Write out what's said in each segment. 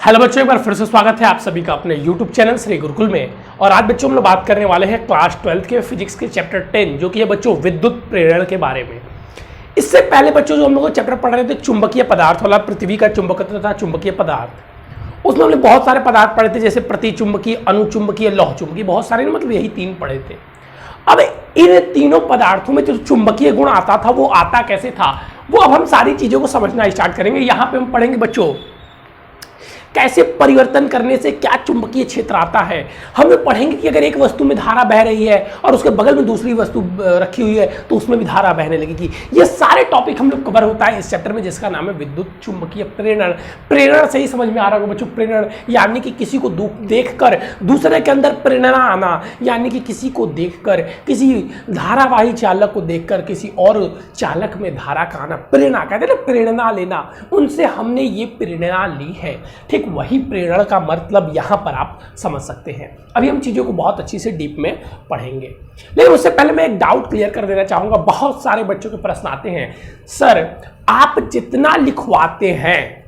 Hello बच्चों, एक बार फिर से स्वागत है आप सभी का अपने YouTube चैनल श्री गुरुकुल में। और आज बच्चों हम लोग बात करने वाले हैं क्लास 12 के फिजिक्स के चैप्टर 10 जो कि है बच्चों विद्युत प्रेरण के बारे में। इससे पहले बच्चों जो हम लोग चैप्टर पढ़ रहे थे चुंबकीय पदार्थ वाला, पृथ्वी का चुंबकत्व तथा चुंबकीय पदार्थ, उसमें हमने बहुत सारे पदार्थ पढ़े थे जैसे प्रतिचुंबकीय, अनुचुंबकीय, लौह चुंबकीय, बहुत सारे, मतलब यही 3 पढ़े थे। अब इन तीनों पदार्थों में जो चुंबकीय गुण आता था वो आता कैसे था, वो अब हम सारी चीजों को समझना स्टार्ट करेंगे। यहाँ पे हम पढ़ेंगे बच्चों कैसे परिवर्तन करने से क्या चुंबकीय क्षेत्र आता है। हम लोग पढ़ेंगे कि अगर एक वस्तु में धारा बह रही है और उसके बगल में दूसरी वस्तु रखी हुई है तो उसमें भी धारा बहने लगेगी। ये सारे टॉपिक हम लोग कवर होता है इस चैप्टर में जिसका नाम है विद्युत चुंबकीय प्रेरण। प्रेरण से ही समझ में आ रहा होगा बच्चों, प्रेरण यानी कि किसी को देखकर दूसरे के अंदर प्रेरणा आना, यानी कि किसी को देखकर, किसी धारावाही चालक को देखकर किसी और चालक में धारा का आना, प्रेरणा कहते हैं ना, प्रेरणा लेना। उनसे हमने ये प्रेरणा ली है। ठीक वही प्रेरण का मतलब यहां पर आप समझ सकते हैं। अभी हम चीजों को बहुत अच्छी से डीप में पढ़ेंगे, लेकिन उससे पहले मैं एक डाउट क्लियर कर देना चाहूंगा। बहुत सारे बच्चों के प्रश्न आते हैं, सर आप जितना लिखवाते हैं,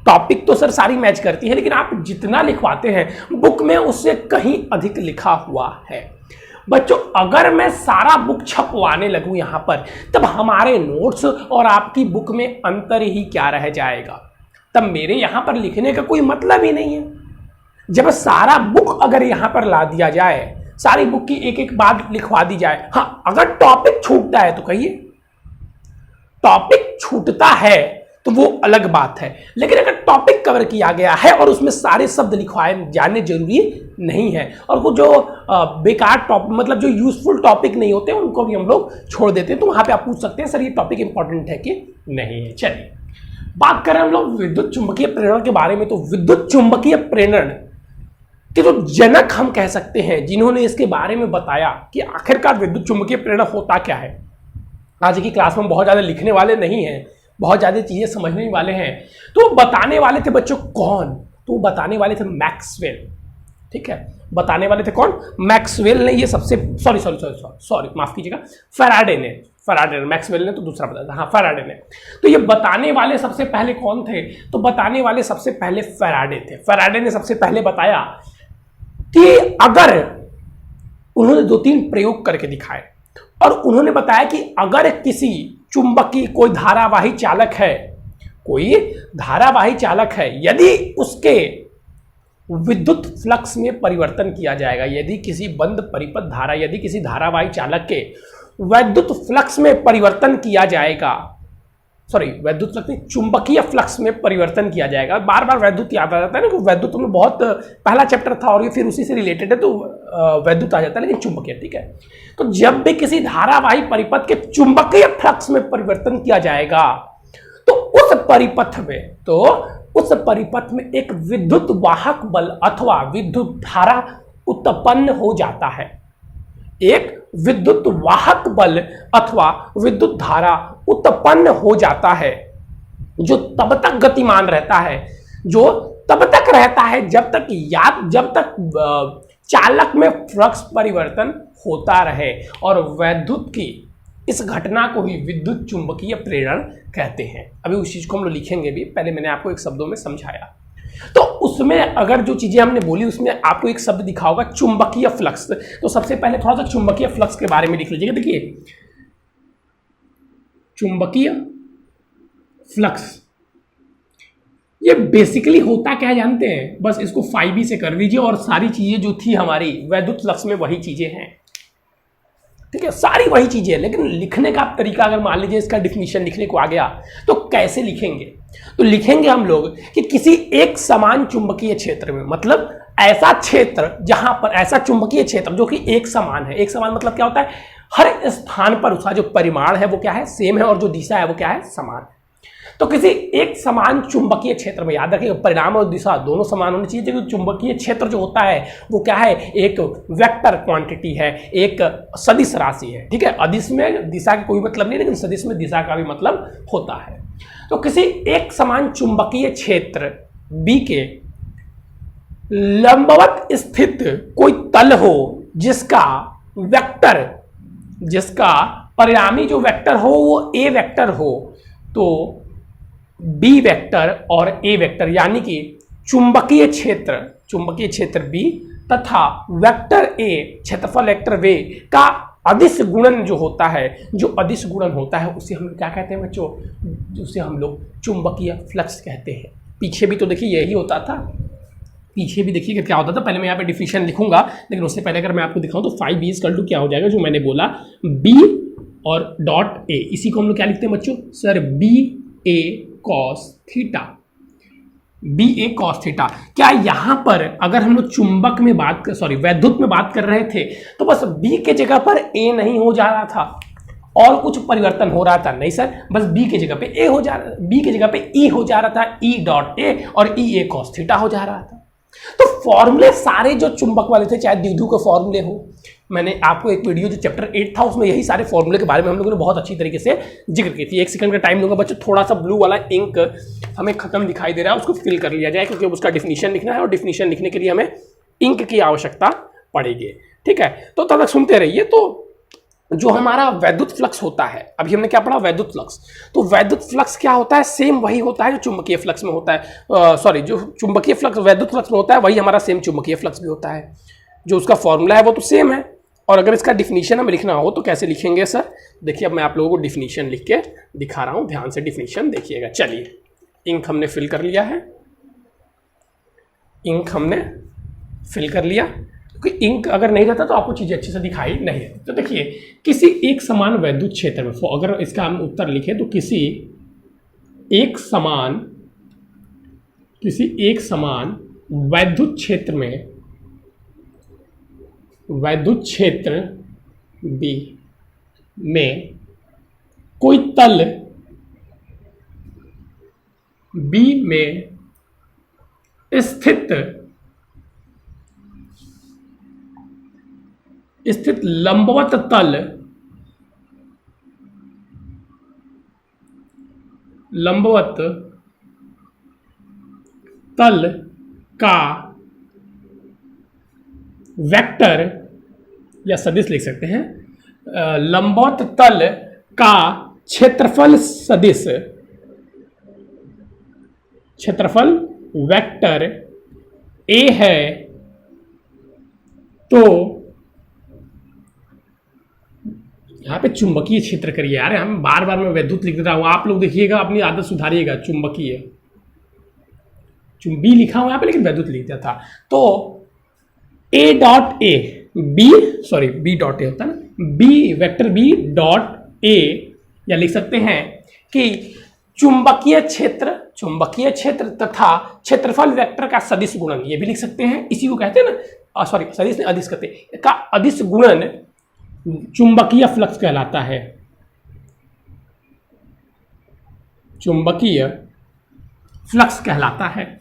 टॉपिक तो सर सारी मैच करती है, लेकिन आप जितना लिखवाते हैं बुक में उससे कहीं अधिक लिखा हुआ है। बच्चों अगर मैं सारा बुक छपवाने लगूं यहां पर, तब हमारे नोट्स और आपकी बुक में अंतर ही क्या रह जाएगा, तब मेरे यहां पर लिखने का कोई मतलब ही नहीं है। जब सारा बुक अगर यहां पर ला दिया जाए, सारी बुक की एक एक बात लिखवा दी जाए, हाँ अगर टॉपिक छूटता है तो कहिए, टॉपिक छूटता है तो वो अलग बात है, लेकिन अगर टॉपिक कवर किया गया है और उसमें सारे शब्द लिखवाए जाने जरूरी नहीं है, और वो जो बेकार टॉपिक, मतलब जो यूजफुल टॉपिक नहीं होते उनको भी हम लोग छोड़ देते हैं, तो वहां पे आप पूछ सकते हैं सर ये टॉपिक इंपॉर्टेंट है कि नहीं है। चलिए बात करें हम लोग विद्युत चुंबकीय प्रेरण के बारे में, तो विद्युत चुंबकीय प्रेरण के जो जनक हम कह सकते हैं, जिन्होंने इसके बारे में बताया कि आखिरकार विद्युत चुंबकीय प्रेरण होता क्या है। आज की क्लास में बहुत ज्यादा लिखने वाले नहीं हैं, बहुत ज्यादा चीजें समझने वाले हैं, तो बताने वाले थे बच्चों कौन, तो बताने वाले थे मैक्सवेल। ठीक है, बताने वाले थे कौन, मैक्सवेल ने ये सबसे, सॉरी माफ कीजिएगा, फैराडे ने, मैक्सवेल ने तो दूसरा बताया था, हाँ फैराडे ने। तो ये बताने वाले सबसे पहले कौन थे, तो बताने वाले सबसे पहले फैराडे थे। फैराडे ने सबसे पहले बताया कि अगर, उन्होंने 2-3 प्रयोग करके दिखाए और उन्होंने बताया कि अगर किसी चुंबकीय कोई धारावाही चालक है, कोई धारावाही चालक है, यदि उसके विद्युत फ्लक्स में परिवर्तन किया जाएगा, यदि किसी बंद परिपथ धारा, यदि किसी धारावाही चालक के वैद्युत फ्लक्स में परिवर्तन किया जाएगा, वैद्युत फ्लक्स में, चुंबकीय फ्लक्स में परिवर्तन किया जाएगा। बार बार वैद्युत याद आ जाता है ना, वैद्युत में बहुत पहला चैप्टर था और ये फिर उसी से रिलेटेड है, तो वैद्युत आ जाता है, लेकिन चुंबकीय, ठीक है। तो जब भी किसी धारावाही परिपथ के चुंबकीय फ्लक्स में परिवर्तन किया जाएगा तो उस परिपथ में एक विद्युत वाहक बल अथवा विद्युत धारा उत्पन्न हो जाता है। एक विद्युत वाहक बल अथवा विद्युत धारा उत्पन्न हो जाता है, जो तब तक गतिमान रहता है, जो तब तक रहता है जब तक चालक में फ्लक्स परिवर्तन होता रहे, और वैद्युत की इस घटना को ही विद्युत चुंबकीय प्रेरण कहते हैं। अभी उस चीज को हम लोग लिखेंगे भी, पहले मैंने आपको एक शब्दों में समझाया। तो उसमें अगर जो चीजें हमने बोली उसमें आपको एक शब्द दिखा होगा चुंबकीय फ्लक्स, तो सबसे पहले थोड़ा सा चुंबकीय फ्लक्स के बारे में लिख लीजिएगा। देखिए चुंबकीय फ्लक्स ये बेसिकली होता क्या है जानते हैं, बस इसको 5e से कर दीजिए और सारी चीजें जो थी हमारी वैद्युत फ्लक्स में वही चीजें हैं। ठीक है, सारी वही चीजें हैं, लेकिन लिखने का तरीका अगर मान लीजिए इसका डिफिनीशन लिखने को आ गया तो कैसे लिखेंगे, तो लिखेंगे हम लोग कि किसी एक समान चुंबकीय क्षेत्र में, मतलब ऐसा क्षेत्र जहां पर, ऐसा चुंबकीय क्षेत्र जो कि एक समान है। एक समान मतलब क्या होता है, हर स्थान पर उसका जो परिमाण है वो क्या है, सेम है, और जो दिशा है वो क्या है, समान। तो किसी एक समान चुंबकीय क्षेत्र में, याद रखिएगा परिणाम और दिशा दोनों समान होनी चाहिए, क्योंकि चुंबकीय क्षेत्र जो होता है वो क्या है, एक वेक्टर क्वांटिटी है, एक सदिश राशि है। ठीक है, अदिश में दिशा का कोई मतलब नहीं, लेकिन सदिश में दिशा का भी मतलब होता है। तो किसी एक समान चुंबकीय क्षेत्र B के लंबवत स्थित कोई तल हो जिसका वेक्टर, जिसका परिणामी जो वेक्टर हो वो A वेक्टर हो, तो बी वेक्टर और ए वेक्टर यानी कि चुंबकीय क्षेत्र बी तथा वेक्टर ए क्षेत्रफल वेक्टर वे का अदिश गुणन जो होता है, उसे हम क्या कहते हैं बच्चों, उसे हम लोग चुंबकीय फ्लक्स कहते हैं। पीछे भी तो देखिए यही होता था, पीछे भी देखिए क्या होता था। पहले मैं यहाँ पे डिफिनेशन लिखूंगा, लेकिन उससे पहले अगर मैं आपको दिखाऊं तो 5b क्या हो जाएगा, जो मैंने बोला b और डॉट ए, इसी को हम लोग क्या लिखते हैं बच्चों सर, बी ए कॉस थीटा, क्या यहाँ पर अगर हम लोग चुंबक में वैद्युत में बात कर रहे थे तो बस बी के जगह पर ए नहीं हो जा रहा था और कुछ परिवर्तन हो रहा था? नहीं सर, बस बी के जगह पे ए हो जा रहा, बी के जगह पे ई हो जा रहा था, ई डॉट ए, और ई ए कॉस थीटा हो जा रहा था। तो फॉर्मूले सारे जो चुंबक वाले थे, चाहे द्विध्रुव के फॉर्मूले हो, मैंने आपको एक वीडियो जो चैप्टर 8 था उसमें यही सारे फॉर्मूले के बारे में हम लोगों ने बहुत अच्छी तरीके से जिक्र की थी। 1 सेकंड का टाइम दूंगा बच्चों, थोड़ा सा ब्लू वाला इंक हमें खत्म दिखाई दे रहा है, उसको फिल कर लिया जाए, क्योंकि उसका डिफिनीशन लिखना है और डिफिनीशन लिखने के लिए हमें इंक की आवश्यकता पड़ेगी। ठीक है, तो तब तक सुनते रहिए। तो जो हमारा वैद्युत फ्लक्स होता है, अभी हमने क्या पढ़ा, वैद्युत फ्लक्स। तो वैद्युत फ्लक्स क्या होता है, सेम वही होता है जो चुंबकीय फ्लक्स में होता है, जो चुंबकीय फ्लक्स वैद्युत फ्लक्स में होता है वही हमारा सेम चुंबकीय फ्लक्स भी होता है। जो उसका फॉर्मूला है वो तो सेम है, और अगर इसका डिफिनीशन हमें लिखना हो तो कैसे लिखेंगे सर? देखिए अब मैं आप लोगों को डिफिनीशन लिख के दिखा रहा हूं, ध्यान से डिफिनीशन देखिएगा। चलिए, इंक हमने फिल कर लिया है, क्योंकि इंक अगर नहीं रहता तो आपको चीजें अच्छे से दिखाई नहीं देती। तो देखिए, किसी एक समान वैद्युत क्षेत्र में, अगर इसका हम उत्तर लिखें तो किसी एक समान वैद्युत क्षेत्र बी में कोई तल बी में स्थित लंबवत तल का वेक्टर या सदिश लिख सकते हैं, लंबवत तल का क्षेत्रफल वेक्टर ए है, तो यहाँ पे चुंबकीय क्षेत्र करिए यार, हम बार बार मैं वैद्युत लिख रहा हूं, आप लोग देखिएगा, अपनी आदत सुधारिएगा। चुंबकीय बी लिखा हुआ यहाँ पे, लेकिन वैद्युत लिख दिया था। तो A dot A, B dot A होता है ना, B vector B dot A, या लिख सकते हैं कि चुंबकीय क्षेत्र तथा क्षेत्रफल वेक्टर का सदिश गुणन, ये भी लिख सकते हैं, इसी को कहते हैं ना, सदिश नहीं अदिश कहते हैं, का अदिश गुणन चुंबकीय फ्लक्स कहलाता है। चुंबकीय फ्लक्स कहलाता है।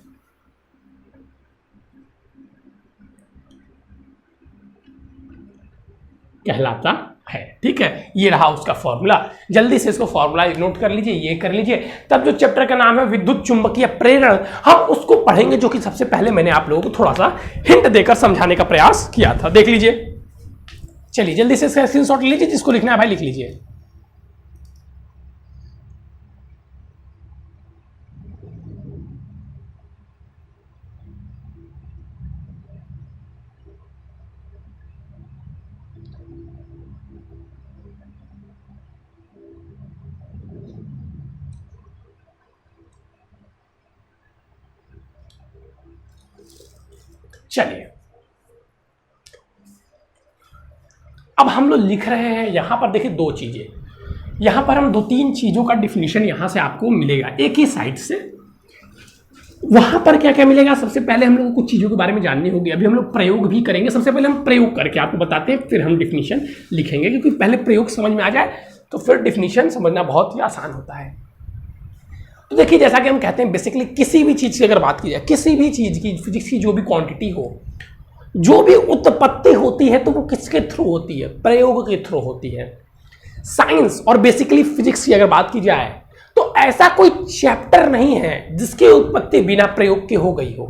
ठीक है, ये रहा उसका फॉर्मूला। जल्दी से इसको फॉर्मूला नोट कर लीजिए, ये कर लीजिए। तब जो चैप्टर का नाम है विद्युत चुंबकीय प्रेरण, हम उसको पढ़ेंगे, जो कि सबसे पहले मैंने आप लोगों को थोड़ा सा हिंट देकर समझाने का प्रयास किया था। देख लीजिए, चलिए जल्दी से इसका स्क्रीनशॉट लीजिए, जिसको लिखना है भाई लिख लीजिए। चलिए, अब हम लोग लिख रहे हैं यहां पर, देखिए दो चीजें, यहां पर हम 2-3 चीजों का डिफिनीशन यहां से आपको मिलेगा एक ही साइड से। वहां पर क्या क्या मिलेगा, सबसे पहले हम लोग को कुछ चीजों के बारे में जाननी होगी। अभी हम लोग प्रयोग भी करेंगे, सबसे पहले हम प्रयोग करके आपको बताते हैं, फिर हम डिफिनीशन लिखेंगे, क्योंकि पहले प्रयोग समझ में आ जाए तो फिर डिफिनीशन समझना बहुत ही आसान होता है। तो देखिए, जैसा कि हम कहते हैं, बेसिकली किसी भी चीज की अगर बात की जाए, किसी भी चीज की, फिजिक्स की जो भी क्वांटिटी हो, जो भी उत्पत्ति होती है, तो वो किसके थ्रू होती है, प्रयोग के थ्रू होती है। साइंस और बेसिकली फिजिक्स की अगर बात की जाए तो ऐसा कोई चैप्टर नहीं है जिसकी उत्पत्ति बिना प्रयोग के हो गई हो।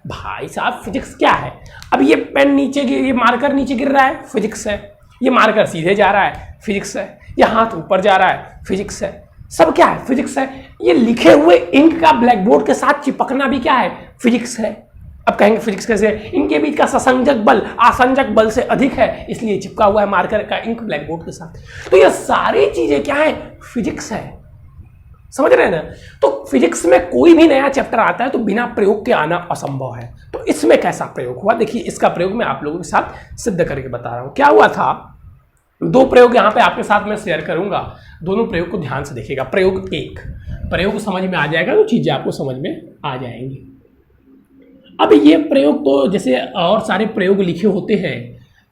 भाई साहब, फिजिक्स क्या है? अब ये पेन नीचे, ये मार्कर नीचे गिर रहा है, फिजिक्स है। ये मार्कर सीधे जा रहा है, फिजिक्स है। ये हाथ ऊपर जा रहा है, फिजिक्स है। सब क्या है, फिजिक्स है। ये लिखे हुए इंक का ब्लैक बोर्ड के साथ चिपकना भी क्या है, फिजिक्स है। अब कहेंगे फिजिक्स कैसे है? इनके बीच का ससंजक बल आसंजक बल से अधिक है, इसलिए चिपका हुआ है मार्कर का इंक ब्लैक बोर्ड के साथ। तो ये सारी चीजें क्या है? फिजिक्स है। समझ रहे हैं ना? तो फिजिक्स में कोई भी नया चैप्टर आता है तो बिना प्रयोग के आना असंभव है। तो इसमें कैसा प्रयोग हुआ, देखिए इसका प्रयोग मैं आप लोगों के साथ सिद्ध करके बता रहा हूं। क्या हुआ था, दो प्रयोग यहां पे आपके साथ मैं शेयर करूंगा, दोनों प्रयोग को ध्यान से देखिएगा। प्रयोग एक, प्रयोग समझ में आ जाएगा तो चीजें आपको समझ में आ जाएंगी। अब ये प्रयोग तो जैसे और सारे प्रयोग लिखे होते हैं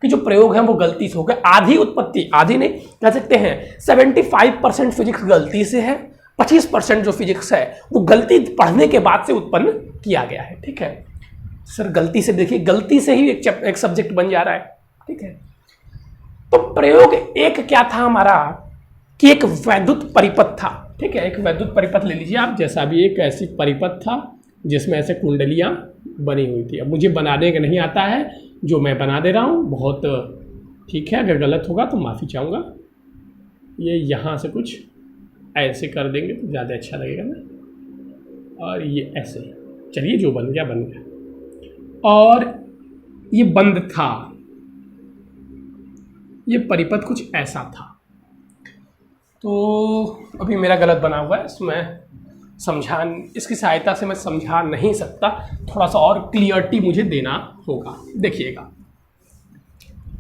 कि जो प्रयोग हैं वो गलती से हो गए, आधी उत्पत्ति, आधी नहीं कह सकते हैं 75% फिजिक्स गलती से है, 25% जो फिजिक्स है वो गलती पढ़ने के बाद से उत्पन्न किया गया है। ठीक है सर, गलती से देखिए, गलती से ही एक सब्जेक्ट बन जा रहा है। ठीक है, तो प्रयोग एक क्या था हमारा कि एक वैद्युत परिपथ था। ठीक है, एक वैद्युत परिपथ ले लीजिए आप, जैसा भी एक ऐसी परिपथ था जिसमें ऐसे कुंडलियां बनी हुई थी। अब मुझे बनाने का नहीं आता है, जो मैं बना दे रहा हूं बहुत ठीक है, अगर गलत होगा तो माफ़ी चाहूँगा। ये यहाँ से कुछ ऐसे कर देंगे तो ज़्यादा अच्छा लगेगा ना, और ये ऐसे, चलिए जो बन गया बन गया। और ये बंद था, ये परिपथ कुछ ऐसा था। तो अभी मेरा गलत बना हुआ है, इसमें इसकी सहायता से मैं समझा नहीं सकता, थोड़ा सा और क्लियरिटी मुझे देना होगा। देखिएगा,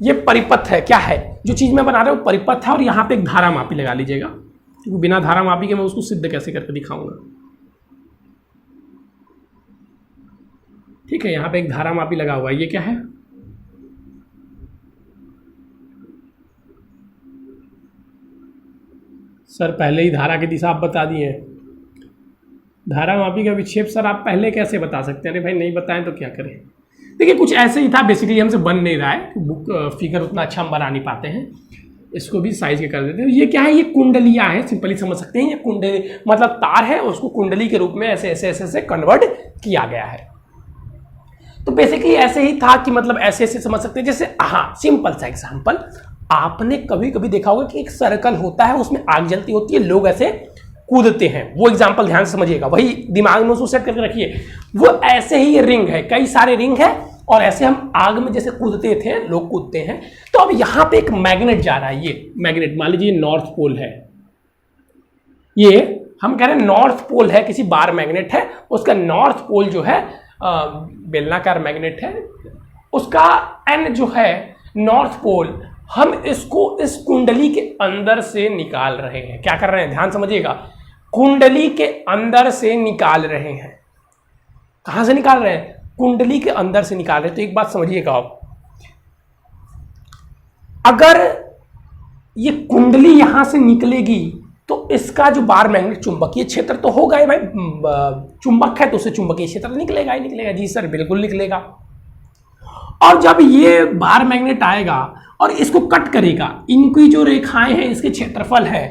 ये परिपथ है, क्या है जो चीज़ मैं बना रहा हूँ, परिपथ है। और यहाँ पे एक धारा मापी लगा लीजिएगा, क्योंकि बिना धारा मापी के मैं उसको सिद्ध कैसे करके दिखाऊंगा। ठीक है, यहाँ पे एक धारा मापी लगा हुआ है, ये क्या है? सर पहले ही धारा की दिशा आप बता दिए, धारा मापी का विक्षेप सर आप पहले कैसे बता सकते हैं? अरे भाई नहीं बताएं तो क्या करें। देखिए कुछ ऐसे ही था, बेसिकली हमसे बन नहीं रहा है, बुक फिगर उतना अच्छा हम बना नहीं पाते हैं, इसको भी साइज के कर देते हैं। ये क्या है? ये कुंडलियां हैं, सिंपली समझ सकते हैं। ये कुंडली मतलब तार है, उसको कुंडली के रूप में ऐसे ऐसे ऐसे ऐसे कन्वर्ट किया गया है। तो बेसिकली ऐसे ही था कि मतलब ऐसे ऐसे समझ सकते हैं। जैसे हाँ, सिंपल सा एग्जाम्पल, आपने कभी कभी देखा होगा कि एक सर्कल होता है, उसमें आग जलती होती है, लोग ऐसे कूदते हैं। वो एग्जाम्पल ध्यान से समझिएगा, वही दिमाग में उसको सेट करके रखिए। वो ऐसे ही ये रिंग है, कई सारे रिंग है, और ऐसे हम आग में जैसे कूदते थे, लोग कूदते हैं। तो अब यहां पे एक मैग्नेट जा रहा है, ये मैग्नेट मान लीजिए नॉर्थ पोल है, ये हम कह रहे हैं नॉर्थ पोल है, किसी बार मैग्नेट है, उसका नॉर्थ पोल जो है बेलनाकार मैग्नेट है, उसका एन जो है नॉर्थ पोल, हम इसको इस कुंडली के अंदर से निकाल रहे हैं। क्या कर रहे हैं? ध्यान समझिएगा, कुंडली के अंदर से निकाल रहे हैं। कहां से निकाल रहे हैं? कुंडली के अंदर से निकाल रहे हैं। तो एक बात समझिएगा आप, अगर ये कुंडली यहां से निकलेगी तो इसका जो बार मैग्नेट चुंबकीय क्षेत्र तो होगा ही भाई, चुंबक है तो उसे चुंबकीय क्षेत्र निकलेगा ही निकलेगा। जी सर बिल्कुल निकलेगा। और जब ये बार मैग्नेट आएगा और इसको कट करेगा, इनकी जो रेखाएं हैं इसके क्षेत्रफल है,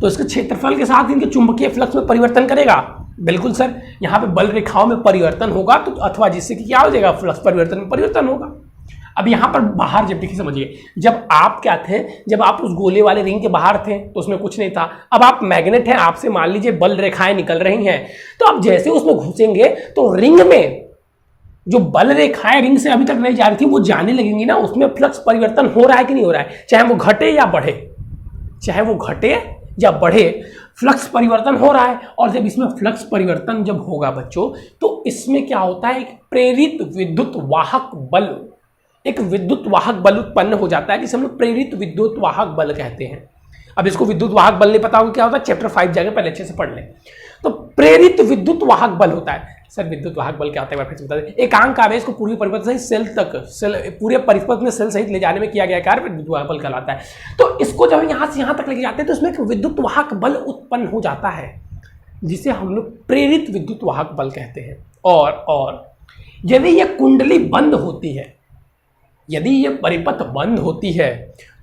तो इसके क्षेत्रफल के साथ इनके चुंबकीय फ्लक्स में परिवर्तन करेगा। बिल्कुल सर, यहाँ पे बल रेखाओं में परिवर्तन होगा, तो अथवा जिससे कि क्या हो जाएगा, फ्लक्स परिवर्तन में परिवर्तन होगा। अब यहाँ पर बाहर जब देखिए, समझिए, जब आप क्या थे, जब आप उस गोले वाले रिंग के बाहर थे तो उसमें कुछ नहीं था। अब आप मैग्नेट हैं, आपसे मान लीजिए बल रेखाएं निकल रही हैं, तो आप जैसे उसमें घुसेंगे तो रिंग में जो बल रेखाएं रिंग से अभी तक नहीं जा रही थी वो जाने लगेंगी ना, उसमें फ्लक्स परिवर्तन हो रहा है कि नहीं हो रहा है, चाहे वो घटे या बढ़े, चाहे वो घटे या बढ़े, फ्लक्स परिवर्तन हो रहा है। और जब इसमें फ्लक्स परिवर्तन जब होगा बच्चों, तो इसमें क्या होता है, एक प्रेरित विद्युत वाहक बल, एक विद्युत वाहक बल उत्पन्न हो जाता है, जिसे हम लोग प्रेरित विद्युत वाहक बल कहते हैं। अब इसको विद्युत वाहक बल नहीं पता होगा क्या होता है, चैप्टर 5 जाके पहले अच्छे से पढ़ लें। तो प्रेरित विद्युत वाहक बल होता है। सर विद्युत वाहक बल क्या होता है, फिर से बता दें। एकांक आवेश को पूरी परिपथ से सेल तक, पूरे परिपथ में सेल सहित ले जाने में किया गया कार्य विद्युत वाहक बल कहलाता है। तो इसको जब यहां से यहां तक लेके जाते हैं तो इसमें एक विद्युत वाहक बल उत्पन्न हो जाता है, जिसे हम लोग प्रेरित विद्युत वाहक बल कहते हैं। और यदि यह कुंडली बंद होती है, यदि यह परिपथ बंद होती है,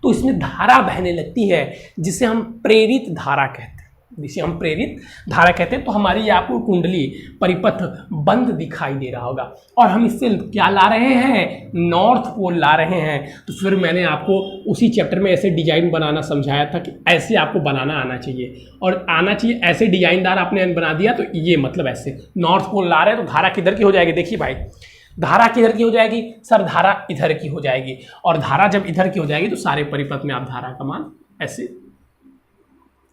तो इसमें धारा बहने लगती है, जिसे हम प्रेरित धारा कहते हैं। जिसे हम प्रेरित धारा कहते हैं। तो हमारी आपको कुंडली परिपथ बंद दिखाई दे रहा होगा और हम इससे क्या ला रहे हैं, नॉर्थ पोल ला रहे हैं। तो फिर मैंने आपको उसी चैप्टर में ऐसे डिजाइन बनाना समझाया था कि ऐसे आपको बनाना आना चाहिए, और आना चाहिए ऐसे डिजाइनदार आपने बना दिया। तो ये मतलब ऐसे नॉर्थ पोल ला रहे हैं, तो धारा किधर की हो जाएगी, देखिए भाई धारा किधर की हो जाएगी सर, धारा इधर की हो जाएगी। और धारा जब इधर की हो जाएगी तो सारे परिपथ में आप धारा का मान ऐसे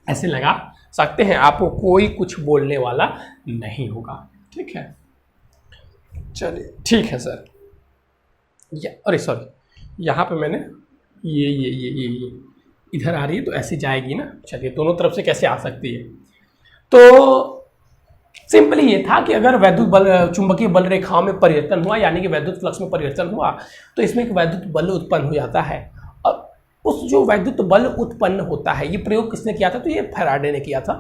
ऐसे लगा सकते हैं, आपको कोई कुछ बोलने वाला नहीं होगा। ठीक है, चलिए ठीक है सर। अरे सॉरी, यहाँ पे मैंने ये इधर आ रही है तो ऐसे जाएगी ना। चलिए दोनों तरफ से कैसे आ सकती है। तो सिंपली ये था कि अगर वैद्युत बल चुंबकीय बल रेखाओं में परिवर्तन हुआ, यानी कि वैद्युत फ्लक्स में परिवर्तन हुआ, तो इसमें एक वैद्युत बल उत्पन्न हो जाता है। और उस जो वैद्युत बल उत्पन्न होता है, ये प्रयोग किसने किया था, तो ये फैराडे ने किया था।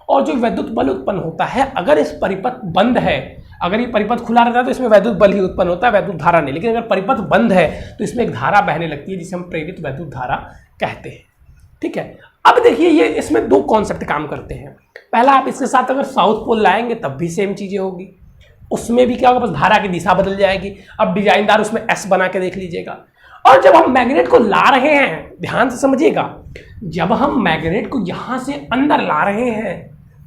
और जो वैद्युत बल उत्पन्न होता है, अगर इस परिपथ बंद है, अगर ये परिपथ खुला रहता है तो इसमें वैद्युत बल ही उत्पन्न होता है, वैद्युत धारा नहीं। लेकिन अगर परिपथ बंद है तो इसमें एक धारा बहने लगती है जिसे हम प्रेरित वैद्युत धारा कहते हैं। ठीक है, अब देखिए ये इसमें दो कॉन्सेप्ट काम करते हैं। पहला, आप इसके साथ अगर साउथ पोल लाएंगे तब भी सेम चीजें होगी, उसमें भी क्या होगा, बस धारा की दिशा बदल जाएगी। अब डिजाइनदार उसमें एस बना के देख लीजिएगा। और जब हम मैग्नेट को ला रहे हैं, ध्यान से समझिएगा, जब हम मैग्नेट को यहां से अंदर ला रहे हैं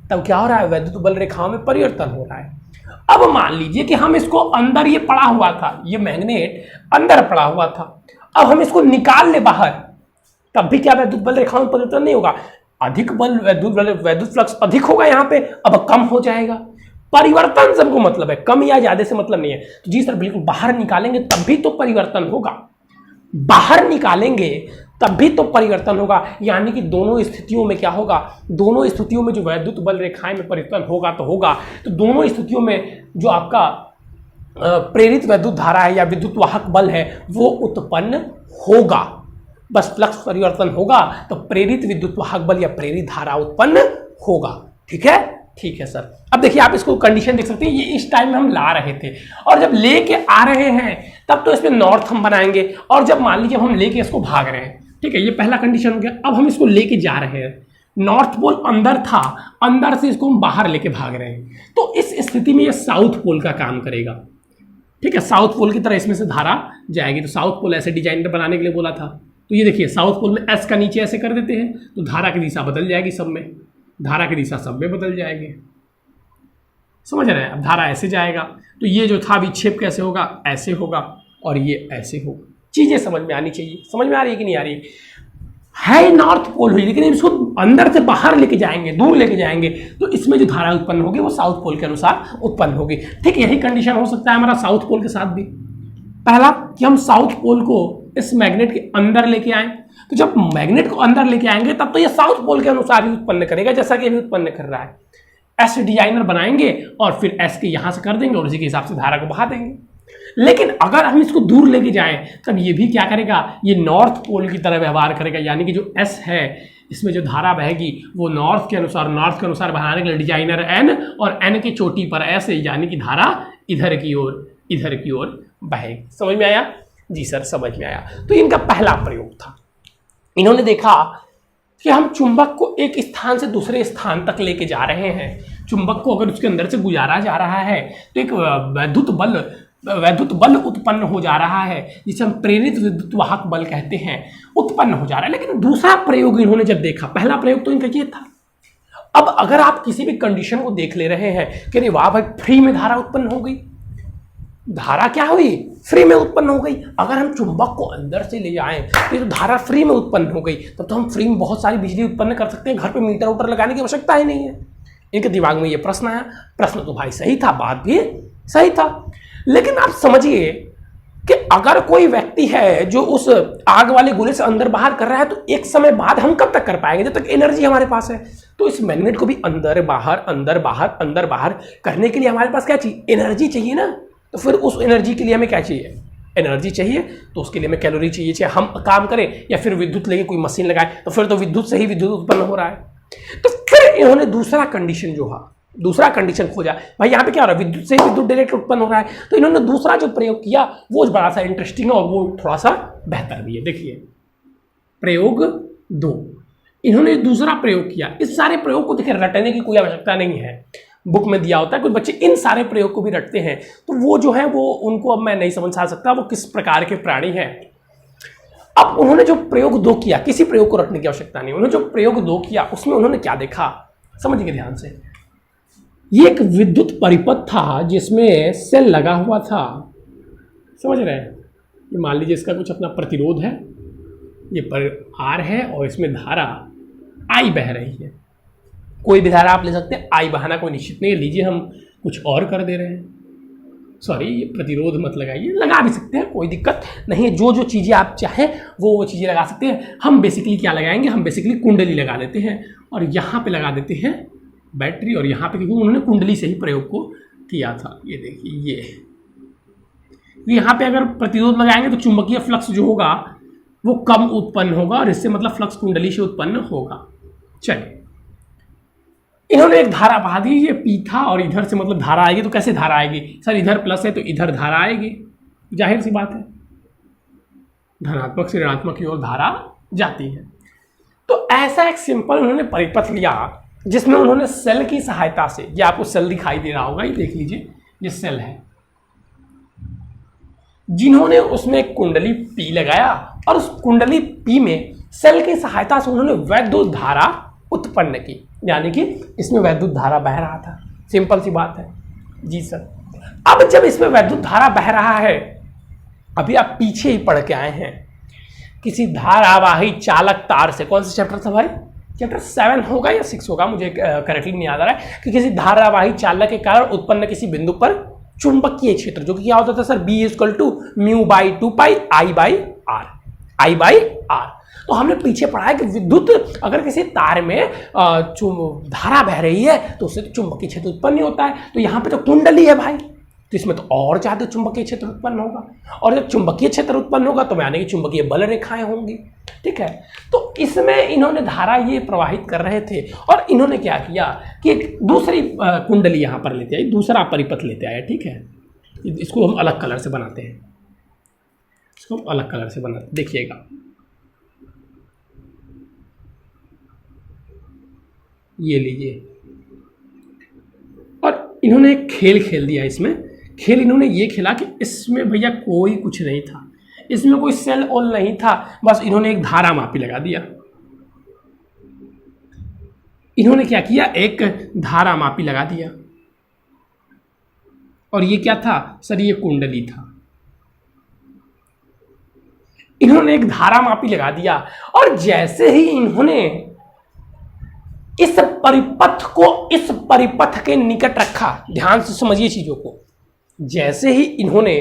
तब क्या हो रहा है, वैद्युत बल रेखाओं में परिवर्तन हो रहा है। अब मान लीजिए कि हम इसको अंदर, ये पड़ा हुआ था, ये मैग्नेट अंदर पड़ा हुआ था, अब हम इसको निकाल ले बाहर, तब भी क्या वैद्युत बल रेखाओं में परिवर्तन नहीं होगा। अधिक बल वैद्युत फ्लक्स अधिक होगा यहाँ पे, अब कम हो जाएगा। परिवर्तन सबको मतलब है, कम या ज्यादा से मतलब नहीं है। तो जी सर बिल्कुल, बाहर निकालेंगे तब भी तो परिवर्तन होगा, बाहर निकालेंगे तब भी तो परिवर्तन होगा। यानी कि दोनों स्थितियों में क्या होगा, दोनों स्थितियों में जो वैद्युत बल रेखाएं में परिवर्तन होगा तो होगा। तो दोनों स्थितियों में जो आपका प्रेरित वैद्युत धारा है या विद्युत वाहक बल है वो उत्पन्न होगा। बस फ्लक्स परिवर्तन होगा तो प्रेरित विद्युत वाहक बल या प्रेरित धारा उत्पन्न होगा। ठीक है, ठीक है सर। अब देखिए आप इसको कंडीशन देख सकते हैं, ये इस टाइम में हम ला रहे थे और जब लेके आ रहे हैं तब तो इसमें नॉर्थ हम बनाएंगे। और जब मान लीजिए हम लेके इसको भाग रहे हैं, ठीक है, ये पहला कंडीशन हो गया। अब हम इसको लेके जा रहे हैं, नॉर्थ पोल अंदर था, अंदर से इसको हम बाहर लेके भाग रहे हैं, तो इस स्थिति में ये साउथ पोल का काम करेगा। ठीक है, साउथ पोल की तरह इसमें से धारा जाएगी। तो साउथ पोल ऐसे डिजाइनर बनाने के लिए बोला था। तो ये देखिए साउथ पोल में एस का नीचे ऐसे कर देते हैं तो धारा की दिशा बदल जाएगी, सब में धारा की दिशा सब में बदल जाएगी। समझ रहे हैं, अब धारा ऐसे जाएगा तो ये जो था विक्षेप कैसे होगा, ऐसे होगा, और ये ऐसे होगा। चीजें समझ में आनी चाहिए, समझ में आ रही है कि नहीं आ रही है। नॉर्थ पोल हुई, लेकिन इसको अंदर से बाहर लेके जाएंगे, दूर लेके जाएंगे, तो इसमें जो धारा उत्पन्न होगी वो साउथ पोल के अनुसार उत्पन्न होगी। ठीक, यही कंडीशन हो सकता है हमारा साउथ पोल के साथ भी। पहला कि हम साउथ पोल को इस मैग्नेट के अंदर लेके आए, तो जब मैग्नेट को अंदर लेके आएंगे तब तो ये साउथ पोल के अनुसार ही उत्पन्न करेगा, जैसा कि अभी उत्पन्न कर रहा है। एस डिजाइनर बनाएंगे और फिर एस के यहां से कर देंगे और उसी के हिसाब से धारा को बहा देंगे। लेकिन अगर हम इसको दूर लेके जाएं तब ये भी क्या करेगा, ये नॉर्थ पोल की तरह व्यवहार करेगा। यानी कि जो एस है इसमें जो धारा बहेगी वो नॉर्थ के अनुसार बहाने के लिए डिजाइनर एन और एन की चोटी पर एस, यानी कि धारा इधर की ओर बहेगी। समझ में आया जी सर, समझ में आया। तो इनका पहला प्रयोग था, इन्होंने देखा कि हम चुंबक को एक स्थान से दूसरे स्थान तक लेके जा रहे हैं। चुंबक को अगर उसके अंदर से गुजारा जा रहा है तो एक वैद्युत बल उत्पन्न हो जा रहा है जिसे हम प्रेरित विद्युत वाहक बल कहते हैं, उत्पन्न हो जा रहा है। लेकिन दूसरा प्रयोग इन्होंने जब देखा, पहला प्रयोग तो इनका ये था। अब अगर आप किसी भी कंडीशन को देख ले रहे हैं कि अरे वाह भाई, फ्री में धारा उत्पन्न हो गई, धारा क्या हुई, फ्री में उत्पन्न हो गई। अगर हम चुंबक को अंदर से ले जाएं तो ये धारा फ्री में उत्पन्न हो गई, तब तो हम फ्री में बहुत सारी बिजली उत्पन्न कर सकते हैं, घर पे मीटर उटर लगाने की आवश्यकता ही नहीं है। इनके दिमाग में ये प्रश्न आया। प्रश्न तो भाई सही था, बात भी सही था, लेकिन आप समझिए कि अगर कोई व्यक्ति है जो उस आग वाले गोले से अंदर बाहर कर रहा है तो एक समय बाद हम कब तक कर पाएंगे, जब तक एनर्जी हमारे पास है। तो इस मैग्नेट को भी अंदर बाहर करने के लिए हमारे पास क्या चाहिए, एनर्जी चाहिए ना। तो फिर उस एनर्जी के लिए हमें क्या चाहिए, एनर्जी चाहिए। तो उसके लिए हमें कैलोरी चाहिए, चाहे हम काम करें या फिर विद्युत लेके कोई मशीन लगाए, तो फिर तो विद्युत से ही विद्युत उत्पन्न हो रहा है। तो फिर इन्होंने दूसरा कंडीशन खोजा। भाई यहाँ पे क्या हो रहा है, विद्युत से ही विद्युत डायरेक्ट उत्पन्न हो रहा है। तो इन्होंने दूसरा जो प्रयोग किया वो बड़ा सा इंटरेस्टिंग है और वो थोड़ा सा बेहतर भी है। देखिए प्रयोग 2, इन्होंने दूसरा प्रयोग किया। इस सारे प्रयोग को देखिए रटने की कोई आवश्यकता नहीं है, बुक में दिया होता है, कुछ बच्चे इन सारे प्रयोग को भी रटते हैं, तो वो जो है वो उनको अब मैं नहीं समझ आ सकता वो किस प्रकार के प्राणी हैं। अब उन्होंने जो प्रयोग 2 किया, किसी प्रयोग को रटने की आवश्यकता नहीं, उन्होंने जो प्रयोग 2 किया उसमें उन्होंने क्या देखा, समझिए ध्यान से। ये एक विद्युत परिपथ था जिसमें सेल लगा हुआ था, समझ रहे हैं। ये मान लीजिए इसका कुछ अपना प्रतिरोध है, ये पर आर है और इसमें धारा आई बह रही है। कोई भी धारा आप ले सकते हैं, आई बहाना कोई निश्चित नहीं है। लीजिए हम कुछ और कर दे रहे हैं, सॉरी ये प्रतिरोध मत लगाइए, लगा भी सकते हैं, कोई दिक्कत नहीं है। जो जो चीज़ें आप चाहें वो चीज़ें लगा सकते हैं। हम बेसिकली क्या लगाएंगे, हम बेसिकली कुंडली लगा देते हैं और यहाँ पे लगा देते हैं बैटरी, और यहाँ पे क्योंकि उन्होंने कुंडली से ही प्रयोग को किया था। ये देखिए, ये यहाँ पे अगर प्रतिरोध लगाएंगे तो चुंबकीय फ्लक्स जो होगा वो कम उत्पन्न होगा और इससे मतलब फ्लक्स कुंडली से उत्पन्न होगा। चलिए, इन्होंने एक धारा बहा दी, ये पी था और इधर से मतलब धारा आएगी, तो कैसे धारा आएगी सर, इधर प्लस है तो इधर धारा आएगी, जाहिर सी बात है, धनात्मक से ऋणात्मक की ओर धारा जाती है। तो ऐसा एक सिंपल उन्होंने परिपथ लिया जिसमें उन्होंने सेल की सहायता से, ये आपको सेल दिखाई दे रहा होगा, ये देख लीजिए, ये सेल है, जिन्होंने उसमें एक कुंडली पी लगाया और उस कुंडली पी में सेल की सहायता से उन्होंने वैद्युत धारा उत्पन्न की, यानी कि इसमें वैद्युत धारा बह रहा था। सिंपल सी बात है जी सर। अब जब इसमें वैद्युत धारा बह रहा है, अभी आप पीछे ही पढ़ के आए हैं, किसी धारावाही चालक तार से, कौन सा चैप्टर था भाई, चैप्टर 7 होगा या 6 होगा, मुझे करेक्टली नहीं याद आ रहा है, कि किसी धारावाही चालक के कारण उत्पन्न किसी बिंदु पर चुंबकीय क्षेत्र, जो कि क्या होता था सर, B = μ/2π I/R। तो हमने पीछे पढ़ा है कि विद्युत अगर किसी तार में धारा बह रही है तो उससे तो चुंबकीय क्षेत्र उत्पन्न नहीं होता है। तो यहाँ पे तो कुंडली है भाई, तो इसमें तो और ज्यादा चुंबकीय क्षेत्र उत्पन्न होगा, और जब चुंबकीय क्षेत्र उत्पन्न होगा तो यानी कि चुंबकीय बल रेखाएं होंगी, ठीक है। तो इसमें इन्होंने धारा ये प्रवाहित कर रहे थे और इन्होंने क्या किया कि एक दूसरी कुंडली यहाँ पर लेते आए, दूसरा परिपथ लेते आए, ठीक है। इसको हम अलग कलर से बनाते हैं, इसको अलग कलर से बनाते, देखिएगा ये लीजिए। और इन्होंने एक खेल खेल दिया, इसमें खेल इन्होंने ये खेला कि इसमें भैया कोई कुछ नहीं था, इसमें कोई सेल ओल नहीं था, बस इन्होंने एक धारा मापी लगा दिया। इन्होंने क्या किया, एक धारा मापी लगा दिया, और ये क्या था सर, ये कुंडली था। इन्होंने एक धारा मापी लगा दिया और जैसे ही इन्होंने इस परिपथ को इस परिपथ के निकट रखा, ध्यान से समझिए चीजों को, जैसे ही इन्होंने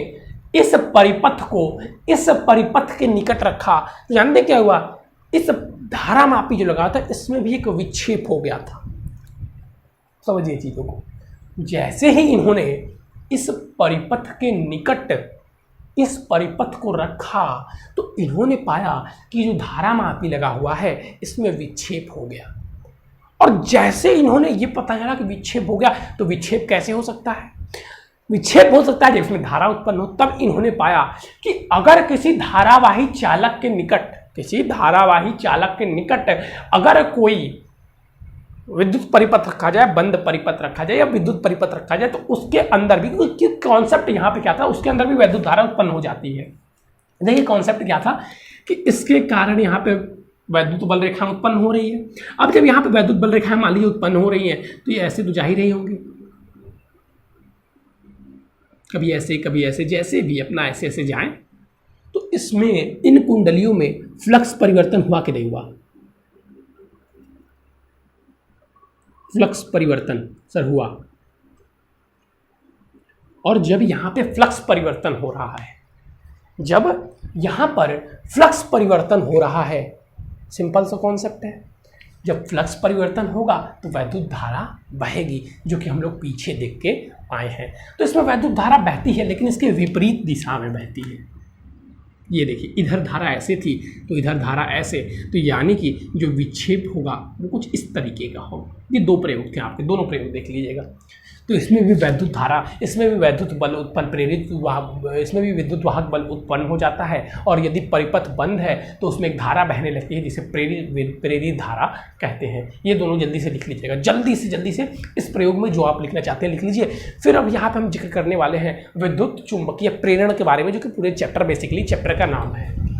इस परिपथ को इस परिपथ के निकट रखा तो जानते क्या हुआ, इस धारा मापी जो लगा था इसमें भी एक विक्षेप हो गया था। समझिए चीजों को, जैसे ही इन्होंने इस परिपथ के निकट इस परिपथ को रखा तो इन्होंने पाया कि जो धारा मापी लगा हुआ है इसमें विक्षेप हो गया। और जैसे इन्होंने ये पता चला कि विक्षेप हो गया, तो विक्षेप कैसे हो सकता है, विक्षेप हो सकता है जब इसमें धारा उत्पन्न हो। तब इन्होंने पाया कि अगर किसी धारावाही चालक के निकट अगर कोई विद्युत परिपथ रखा जाए, बंद परिपथ रखा जाए या विद्युत परिपथ रखा जाए, तो उसके अंदर भी कॉन्सेप्ट यहाँ पे क्या था, उसके अंदर भी वैद्युत धारा उत्पन्न हो जाती है। देखिए कॉन्सेप्ट क्या था कि इसके कारण यहाँ पे वैद्युत बल रेखाएं उत्पन्न हो रही है। अब जब यहाँ पे वैद्युत बल रेखाएं मान लीजिए उत्पन्न हो रही हैं तो ये ऐसे तो जा ही रही होंगी, कभी ऐसे कभी ऐसे, जैसे भी अपना ऐसे ऐसे जाएं, तो इसमें इन कुंडलियों में फ्लक्स परिवर्तन हुआ कि नहीं हुआ, फ्लक्स परिवर्तन सर हुआ। और जब यहाँ पे फ्लक्स परिवर्तन हो रहा है, जब यहाँ पर फ्लक्स परिवर्तन हो रहा है, सिंपल सा कॉन्सेप्ट है, जब फ्लक्स परिवर्तन होगा तो वैद्युत धारा बहेगी, जो कि हम लोग पीछे देख के आए हैं। तो इसमें वैद्युत धारा बहती है लेकिन इसके विपरीत दिशा में बहती है। ये देखिए, इधर धारा ऐसे थी तो इधर धारा ऐसे, तो यानी कि जो विक्षेप होगा वो कुछ इस तरीके का होगा, ये दो प्रयोग थे आपके, दोनों प्रयोग देख लीजिएगा। तो इसमें भी वैद्युत धारा, इसमें भी वैद्युत बल उत्पन्न प्रेरित वाहक, इसमें भी विद्युत वाहक बल उत्पन्न हो जाता है। और यदि परिपथ बंद है तो उसमें एक धारा बहने लगती है जिसे प्रेरित धारा कहते हैं। ये दोनों जल्दी से लिख लीजिएगा, जल्दी से इस प्रयोग में जो आप लिखना चाहते हैं लिख लीजिए। फिर अब यहाँ पे हम जिक्र करने वाले हैं विद्युत चुंबकीय प्रेरण के बारे में, जो कि पूरे चैप्टर, बेसिकली चैप्टर का नाम है।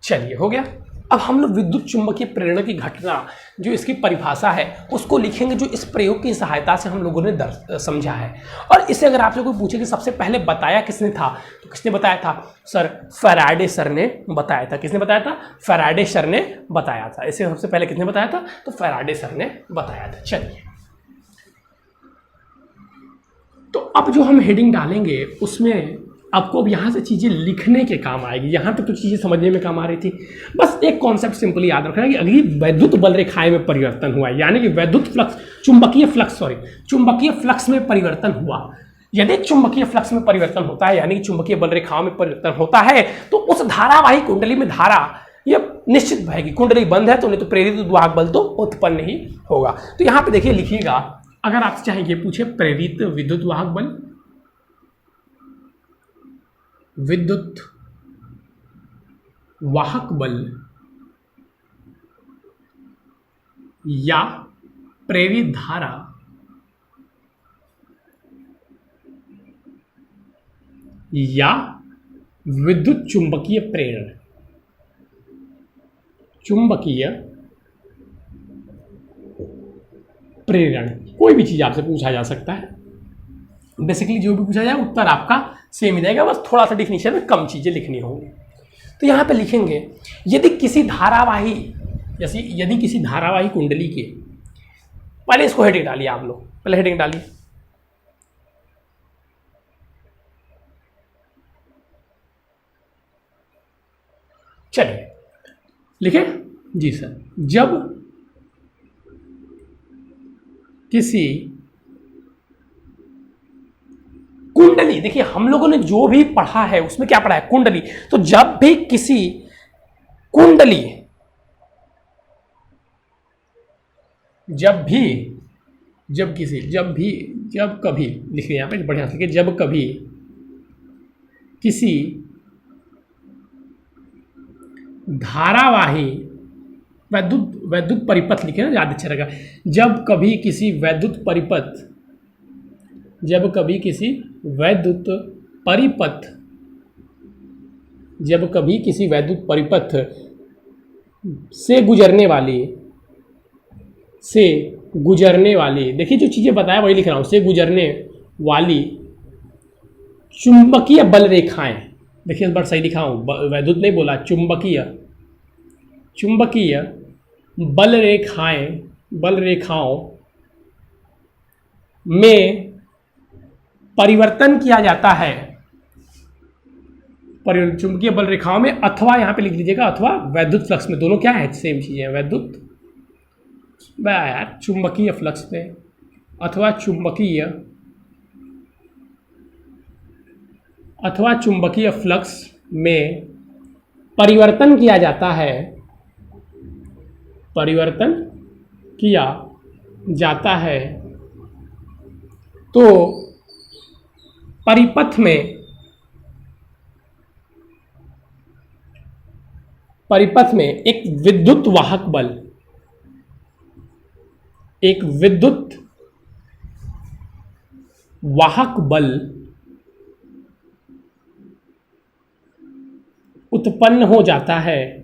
चलिए, हो गया। अब हम लोग विद्युत चुंबकीय प्रेरण की घटना, जो इसकी परिभाषा है, उसको लिखेंगे, जो इस प्रयोग की सहायता से हम लोगों ने समझा है। और इसे अगर आपसे कोई पूछे कि सबसे पहले बताया किसने था, तो किसने बताया था? सर फैराडे सर ने बताया था। किसने बताया था? फैराडे सर ने बताया था। इसे सबसे पहले किसने बताया था? तो फैराडे सर ने बताया था। चलिए, तो अब जो हम हेडिंग डालेंगे उसमें आपको अब यहाँ से चीज़ें लिखने के काम आएगी। यहाँ तक तो चीज़ें समझने में काम आ रही थी। बस एक कॉन्सेप्ट सिंपली याद रखना कि अगली वैद्युत बल रेखाएं में परिवर्तन हुआ है, यानी कि वैद्युत फ्लक्स, चुंबकीय फ्लक्स में परिवर्तन हुआ। यदि चुंबकीय फ्लक्स में परिवर्तन होता है, यानी कि चुंबकीय बल रेखाओं में परिवर्तन होता है, तो उस धारावाही कुंडली में धारा ये निश्चित बहेगी। कुंडली बंद है तो नहीं तो प्रेरित वाहक बल तो उत्पन्न ही होगा। तो यहाँ पे देखिए, लिखिएगा, अगर आपसे चाहे ये पूछे प्रेरित विद्युत वाहक बल, विद्युत वाहक बल या प्रेरित धारा या विद्युत चुंबकीय प्रेरण, चुंबकीय प्रेरण, कोई भी चीज आपसे पूछा जा सकता है। बेसिकली जो भी पूछा जाए उत्तर आपका सेम ही रहेगा, बस थोड़ा सा डिफिनीशन में कम चीजें लिखनी होंगी। तो यहां पे लिखेंगे, यदि किसी धारावाही, जैसे यदि किसी धारावाही कुंडली के, पहले इसको हेडिंग डालिए आप लोग, पहले हेडिंग डालिए। चलिए, लिखे जी सर। जब किसी कुंडली, देखिए हम लोगों ने जो भी पढ़ा है उसमें क्या पढ़ा है? कुंडली। तो जब भी किसी कुंडली, जब कभी लिखिए यहां पे बढ़िया से, जब कभी किसी धारावाही वैद्युत परिपथ, लिखे ना, ज्यादा अच्छा रहेगा। जब कभी किसी वैद्युत परिपथ से गुजरने वाली, देखिए जो चीजें बताया वही लिख रहा हूं, से गुजरने वाली चुंबकीय बल रेखाएं, देखिए इस बार सही लिखा हूं, वैद्युत नहीं बोला, चुंबकीय बल रेखाओं में परिवर्तन किया जाता है, चुंबकीय बल रेखाओं में, अथवा यहां पे लिख लीजिएगा, अथवा वैद्युत फ्लक्स में। दोनों क्या है? सेम चीजें हैं। वैद्युत यार चुंबकीय फ्लक्स में अथवा चुंबकीय फ्लक्स में परिवर्तन किया जाता है, तो परिपथ में एक विद्युत वाहक बल उत्पन्न हो जाता है,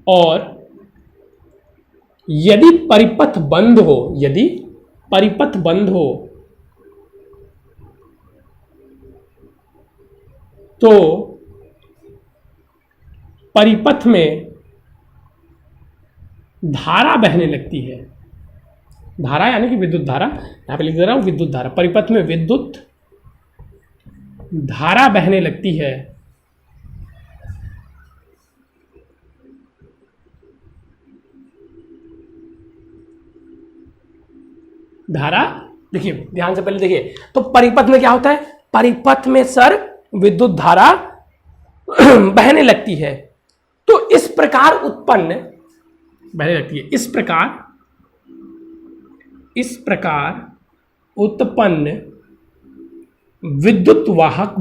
और यदि परिपथ बंद हो तो परिपथ में धारा बहने लगती है। धारा यानी कि विद्युत धारा, यहां पे लिख दे रहा हूं विद्युत धारा। परिपथ में विद्युत धारा बहने लगती है, धारा देखिए ध्यान से पहले देखिए, तो परिपथ में क्या होता है, परिपथ में सर विद्युत धारा बहने लगती है। तो इस प्रकार उत्पन्न बहने लगती है, इस प्रकार उत्पन्न विद्युत वाहक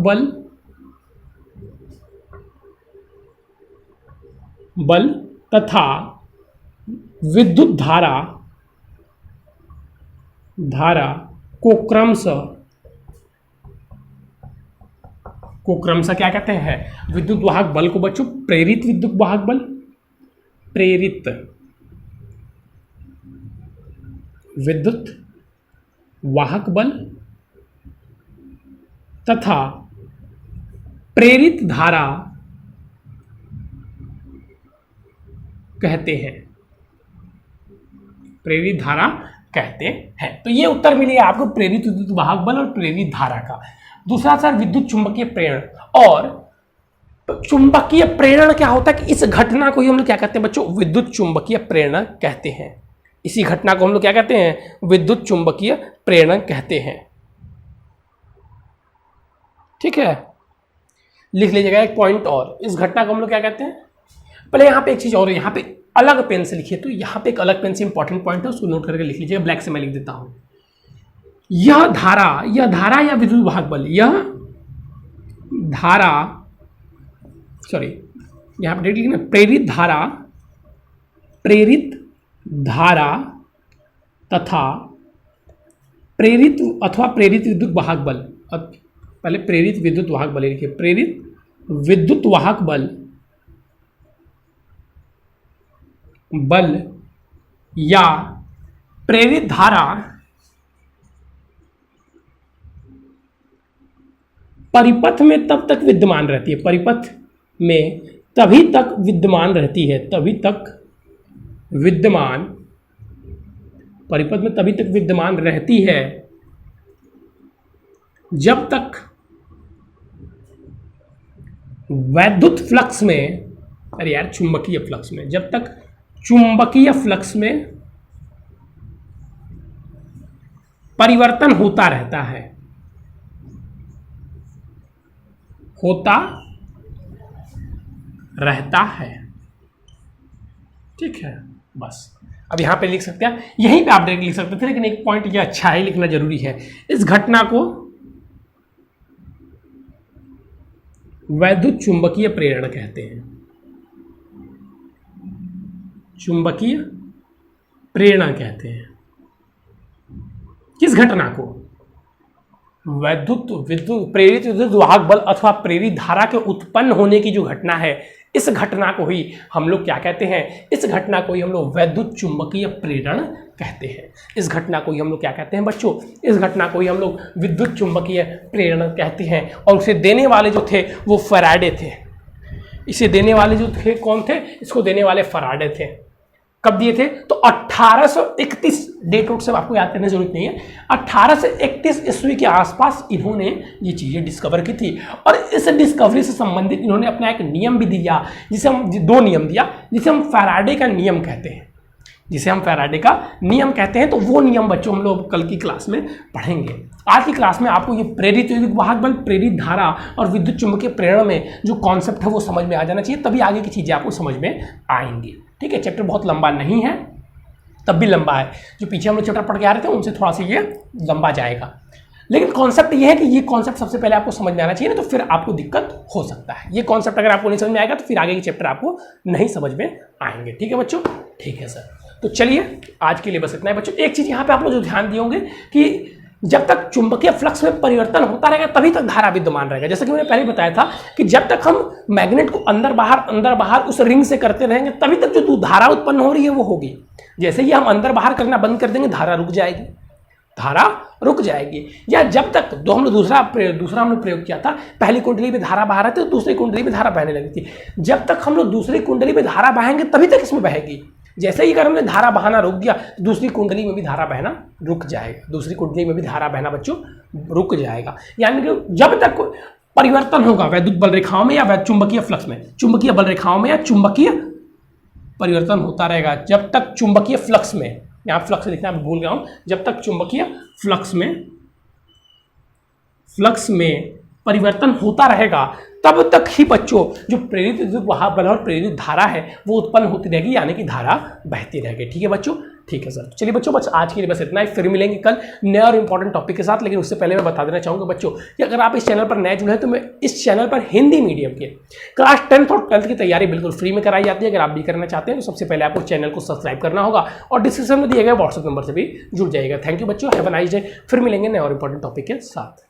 बल तथा विद्युत धारा को क्रमशः क्या कहते हैं, विद्युत वाहक बल को बच्चों प्रेरित विद्युत वाहक बल तथा प्रेरित धारा कहते हैं, तो ये उत्तर मिली आपको प्रेरित विद्युत वाहक बल और प्रेरित धारा का। दूसरा सर विद्युत चुंबकीय प्रेरण, और चुंबकीय प्रेरण क्या होता है कि इस घटना को ही हम लोग क्या कहते हैं बच्चों, विद्युत चुंबकीय प्रेरण कहते हैं। इसी घटना को हम लोग क्या कहते हैं, विद्युत चुंबकीय प्रेरण कहते हैं। ठीक है, लिख लीजिएगा एक पॉइंट और, इस घटना को हम लोग क्या कहते हैं। पहले यहाँ पे एक चीज और है, यहाँ पे अलग पेन से लिखिए, तो यहाँ पे एक अलग पेन से इंपॉर्टेंट पॉइंट है, उसको नोट करके लिख लीजिएगा, ब्लैक से मैं लिख देता हूं। यह धारा या विद्युत वाहक बल, यहाँ पे देख लीजिए ना, प्रेरित धारा तथा प्रेरित विद्युत वाहक बल, पहले प्रेरित विद्युत वाहक बल लिखिए, प्रेरित विद्युत वाहक बल या प्रेरित धारा परिपथ में तब तक विद्यमान रहती है, परिपथ में तभी तक विद्यमान रहती है, परिपथ में तभी तक विद्यमान रहती है जब तक वैद्युत फ्लक्स में, अरे यार चुंबकीय फ्लक्स में, जब तक चुंबकीय फ्लक्स में परिवर्तन होता रहता है, ठीक है। बस अब यहां पे लिख सकते हैं, यहीं पे आप डायरेक्ट लिख सकते थे, लेकिन एक पॉइंट ये अच्छा है, लिखना जरूरी है। इस घटना को वैद्युत चुंबकीय प्रेरण कहते हैं, चुंबकीय प्रेरणा कहते हैं। किस घटना को, प्रेरित विद्युत वाहक बल अथवा प्रेरित धारा के उत्पन्न होने की जो घटना है, इस घटना को ही हम लोग क्या कहते हैं, इस घटना को ही हम लोग वैद्युत चुंबकीय प्रेरण कहते हैं। इस घटना को ही हम लोग क्या कहते हैं बच्चों, इस घटना को ही हम लोग विद्युत चुंबकीय प्रेरण कहते हैं। और उसे देने वाले जो थे वो फैराडे थे। इसे देने वाले जो थे कौन थे, इसको देने वाले फैराडे थे। कब दिए थे, तो 1831, डेट नोट से आपको याद करने की जरूरत नहीं है, 1831 ईस्वी के आसपास इन्होंने ये चीजें डिस्कवर की थी। और इस डिस्कवरी से संबंधित इन्होंने अपना एक नियम भी दिया, जिसे हम दो नियम दिया, जिसे हम फैराडे का नियम कहते हैं, तो वो नियम बच्चों हम लोग कल की क्लास में पढ़ेंगे। आज की क्लास में आपको ये प्रेरित विद्युत वाहक बल, प्रेरित धारा और विद्युत चुंबकीय प्रेरण में जो कॉन्सेप्ट है वो समझ में आ जाना चाहिए, तभी आगे की चीजें आपको समझ में आएंगी। ठीक है, चैप्टर बहुत लंबा नहीं है, तब भी लंबा है। जो पीछे हम लोग चैप्टर पढ़ के आ रहे थे उनसे थोड़ा सा ये लंबा जाएगा, लेकिन कॉन्सेप्ट ये है कि ये कॉन्सेप्ट सबसे पहले आपको समझ में आना चाहिए, ना तो फिर आपको दिक्कत हो सकता है। ये कॉन्सेप्ट अगर आपको नहीं समझ में आएगा तो फिर आगे के चैप्टर आपको नहीं समझ में आएंगे। ठीक है बच्चों, ठीक है सर। तो चलिए आज के लिए बस इतना है बच्चों। एक चीज यहाँ पे आप लोग जो ध्यान दिए होंगे कि जब तक चुंबकीय फ्लक्स में परिवर्तन होता रहेगा तभी तक धारा विद्यमान रहेगा। जैसा कि मैंने पहले बताया था कि जब तक हम मैग्नेट को अंदर बाहर उस रिंग से करते रहेंगे तभी तक जो धारा उत्पन्न हो रही है वो होगी। जैसे ही हम अंदर बाहर करना बंद कर देंगे धारा रुक जाएगी। या जब तक हम लोग दूसरा हमने प्रयोग किया था, पहली कुंडली में धारा बहा रहे थे तो दूसरी कुंडली में धारा बहने लगी थी। जब तक हम लोग दूसरी कुंडली में धारा बहाएंगे तभी तक इसमें बहेगी। जैसे ही अगर हमने धारा बहाना रोक दिया तो दूसरी कुंडली में भी धारा बहना रुक जाएगा, बच्चों रुक जाएगा। यानी कि जब तक परिवर्तन होगा वैद्युत बल रेखाओं में या चुंबकीय फ्लक्स में, चुंबकीय बल रेखाओं में या चुंबकीय परिवर्तन होता रहेगा, जब तक चुंबकीय फ्लक्स में यहाँ फ्लक्स लिखना मैं भूल गया हूँ, जब तक चुंबकीय फ्लक्स में परिवर्तन होता रहेगा तब तक ही बच्चों जो प्रेरित विद्युत बल और प्रेरित धारा है वो उत्पन्न होती रहेगी, यानी कि धारा बहती रहेगी। ठीक है बच्चों, ठीक है सर। चलिए बच्चों, बस आज के लिए बस इतना ही, फिर मिलेंगे कल नए और इंपॉर्टेंट टॉपिक के साथ। लेकिन उससे पहले मैं बता देना चाहूँगा बच्चों कि अगर आप इस चैनल पर नए जुड़े हैं तो मैं इस चैनल पर हिंदी मीडियम के क्लास 10th और 12th की तैयारी बिल्कुल फ्री में कराई जाती है। अगर आप भी करना चाहते हैं तो सबसे पहले आपको चैनल को सब्सक्राइब करना होगा और डिस्क्रिप्शन में दिए गए व्हाट्सएप नंबर से भी जुड़ जाएगा। थैंक यू बच्चों, हैव अ नाइस डे। फिर मिलेंगे नए और इंपॉर्टेंट टॉपिक के साथ।